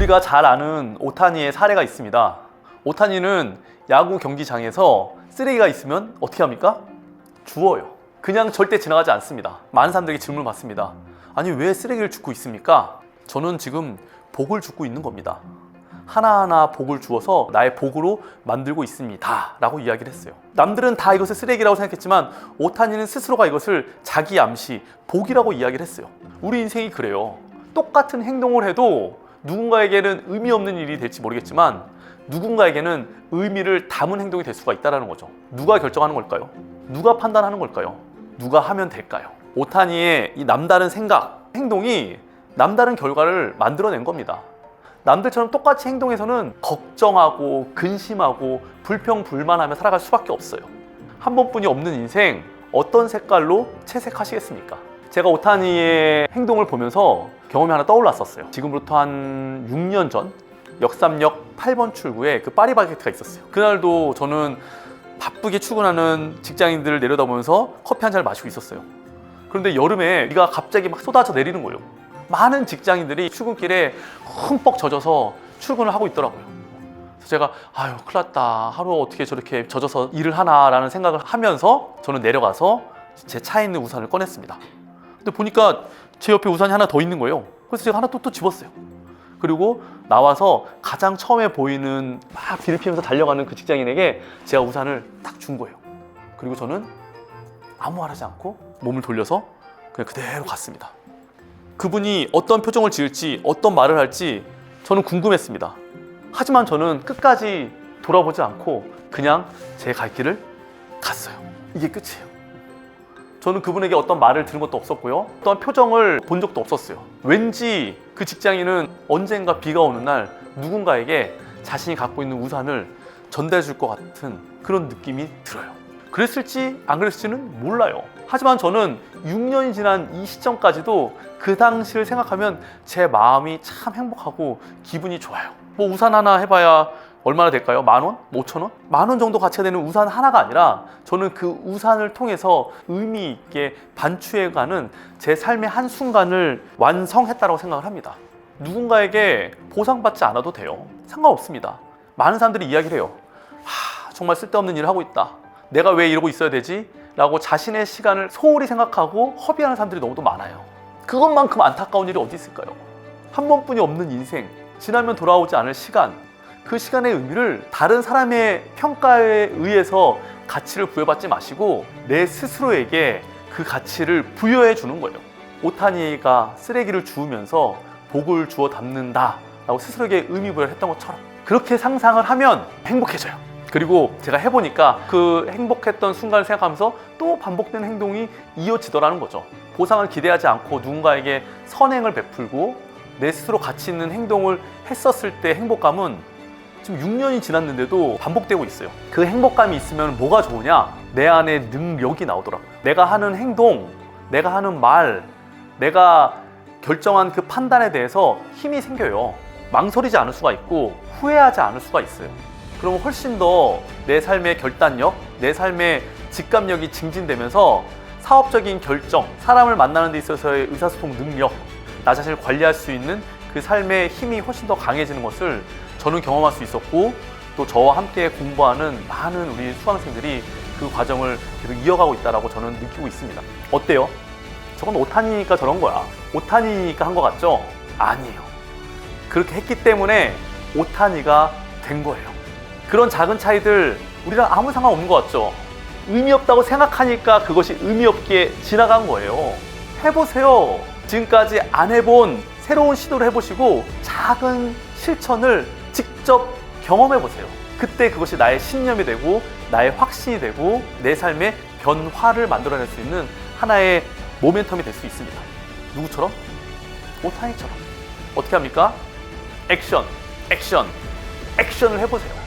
우리가 잘 아는 오타니의 사례가 있습니다. 오타니는 야구 경기장에서 쓰레기가 있으면 어떻게 합니까? 주워요. 그냥 절대 지나가지 않습니다. 많은 사람들에게 질문을 받습니다. 아니, 왜 쓰레기를 줍고 있습니까? 저는 지금 복을 줍고 있는 겁니다. 하나하나 복을 주어서 나의 복으로 만들고 있습니다 라고 이야기를 했어요. 남들은 다 이것을 쓰레기라고 생각했지만 오타니는 스스로가 이것을 자기 암시, 복이라고 이야기를 했어요. 우리 인생이 그래요. 똑같은 행동을 해도 누군가에게는 의미 없는 일이 될지 모르겠지만 누군가에게는 의미를 담은 행동이 될 수가 있다는 거죠. 누가 결정하는 걸까요? 누가 판단하는 걸까요? 누가 하면 될까요? 오타니의 이 남다른 생각, 행동이 남다른 결과를 만들어낸 겁니다. 남들처럼 똑같이 행동해서는 걱정하고 근심하고 불평불만하며 살아갈 수밖에 없어요. 한 번뿐이 없는 인생, 어떤 색깔로 채색하시겠습니까? 제가 오타니의 행동을 보면서 경험이 하나 떠올랐었어요. 지금부터 한 6년 전 역삼역 8번 출구에 그 파리바게트가 있었어요. 그날도 저는 바쁘게 출근하는 직장인들을 내려다보면서 커피 한 잔을 마시고 있었어요. 그런데 여름에 비가 갑자기 막 쏟아져 내리는 거예요. 많은 직장인들이 출근길에 흠뻑 젖어서 출근을 하고 있더라고요. 그래서 제가 아유, 큰일 났다. 하루 어떻게 저렇게 젖어서 일을 하나라는 생각을 하면서 저는 내려가서 제 차에 있는 우산을 꺼냈습니다. 근데 보니까 제 옆에 우산이 하나 더 있는 거예요. 그래서 제가 하나 또 집었어요. 그리고 나와서 가장 처음에 보이는 막 비를 피우면서 달려가는 그 직장인에게 제가 우산을 딱 준 거예요. 그리고 저는 아무 말 하지 않고 몸을 돌려서 그냥 그대로 갔습니다. 그분이 어떤 표정을 지을지 어떤 말을 할지 저는 궁금했습니다. 하지만 저는 끝까지 돌아보지 않고 그냥 제 갈 길을 갔어요. 이게 끝이에요. 저는 그분에게 어떤 말을 들은 것도 없었고요. 어떤 표정을 본 적도 없었어요. 왠지 그 직장인은 언젠가 비가 오는 날 누군가에게 자신이 갖고 있는 우산을 전달해 줄 것 같은 그런 느낌이 들어요. 그랬을지 안 그랬을지는 몰라요. 하지만 저는 6년이 지난 이 시점까지도 그 당시를 생각하면 제 마음이 참 행복하고 기분이 좋아요. 뭐 우산 하나 해봐야 얼마나 될까요? 10,000원? 5,000원? 10,000원 정도 가치가 되는 우산 하나가 아니라 저는 그 우산을 통해서 의미 있게 반추해가는 제 삶의 한순간을 완성했다고 생각을 합니다. 누군가에게 보상받지 않아도 돼요. 상관없습니다. 많은 사람들이 이야기를 해요. 정말 쓸데없는 일을 하고 있다. 내가 왜 이러고 있어야 되지? 라고 자신의 시간을 소홀히 생각하고 허비하는 사람들이 너무도 많아요. 그것만큼 안타까운 일이 어디 있을까요? 한 번뿐이 없는 인생, 지나면 돌아오지 않을 시간, 그 시간의 의미를 다른 사람의 평가에 의해서 가치를 부여받지 마시고 내 스스로에게 그 가치를 부여해 주는 거예요. 오타니가 쓰레기를 주우면서 복을 주워 담는다 라고 스스로에게 의미 부여를 했던 것처럼 그렇게 상상을 하면 행복해져요. 그리고 제가 해보니까 그 행복했던 순간을 생각하면서 또 반복되는 행동이 이어지더라는 거죠. 보상을 기대하지 않고 누군가에게 선행을 베풀고 내 스스로 가치 있는 행동을 했었을 때 행복감은 지금 6년이 지났는데도 반복되고 있어요. 그 행복감이 있으면 뭐가 좋으냐? 내 안에 능력이 나오더라고요. 내가 하는 행동, 내가 하는 말, 내가 결정한 그 판단에 대해서 힘이 생겨요. 망설이지 않을 수가 있고 후회하지 않을 수가 있어요. 그러면 훨씬 더 내 삶의 결단력, 내 삶의 직감력이 증진되면서 사업적인 결정, 사람을 만나는 데 있어서의 의사소통 능력, 나 자신을 관리할 수 있는 그 삶의 힘이 훨씬 더 강해지는 것을 저는 경험할 수 있었고 또 저와 함께 공부하는 많은 우리 수강생들이 그 과정을 계속 이어가고 있다고 저는 느끼고 있습니다. 어때요? 저건 오타니니까 저런 거야. 오타니니까 한 것 같죠? 아니에요. 그렇게 했기 때문에 오타니가 된 거예요. 그런 작은 차이들 우리랑 아무 상관없는 것 같죠? 의미 없다고 생각하니까 그것이 의미 없게 지나간 거예요. 해보세요. 지금까지 안 해본 새로운 시도를 해보시고 작은 실천을 직접 경험해보세요. 그때 그것이 나의 신념이 되고 나의 확신이 되고 내 삶의 변화를 만들어낼 수 있는 하나의 모멘텀이 될 수 있습니다. 누구처럼? 오타니처럼. 어떻게 합니까? 액션, 액션, 액션을 해보세요.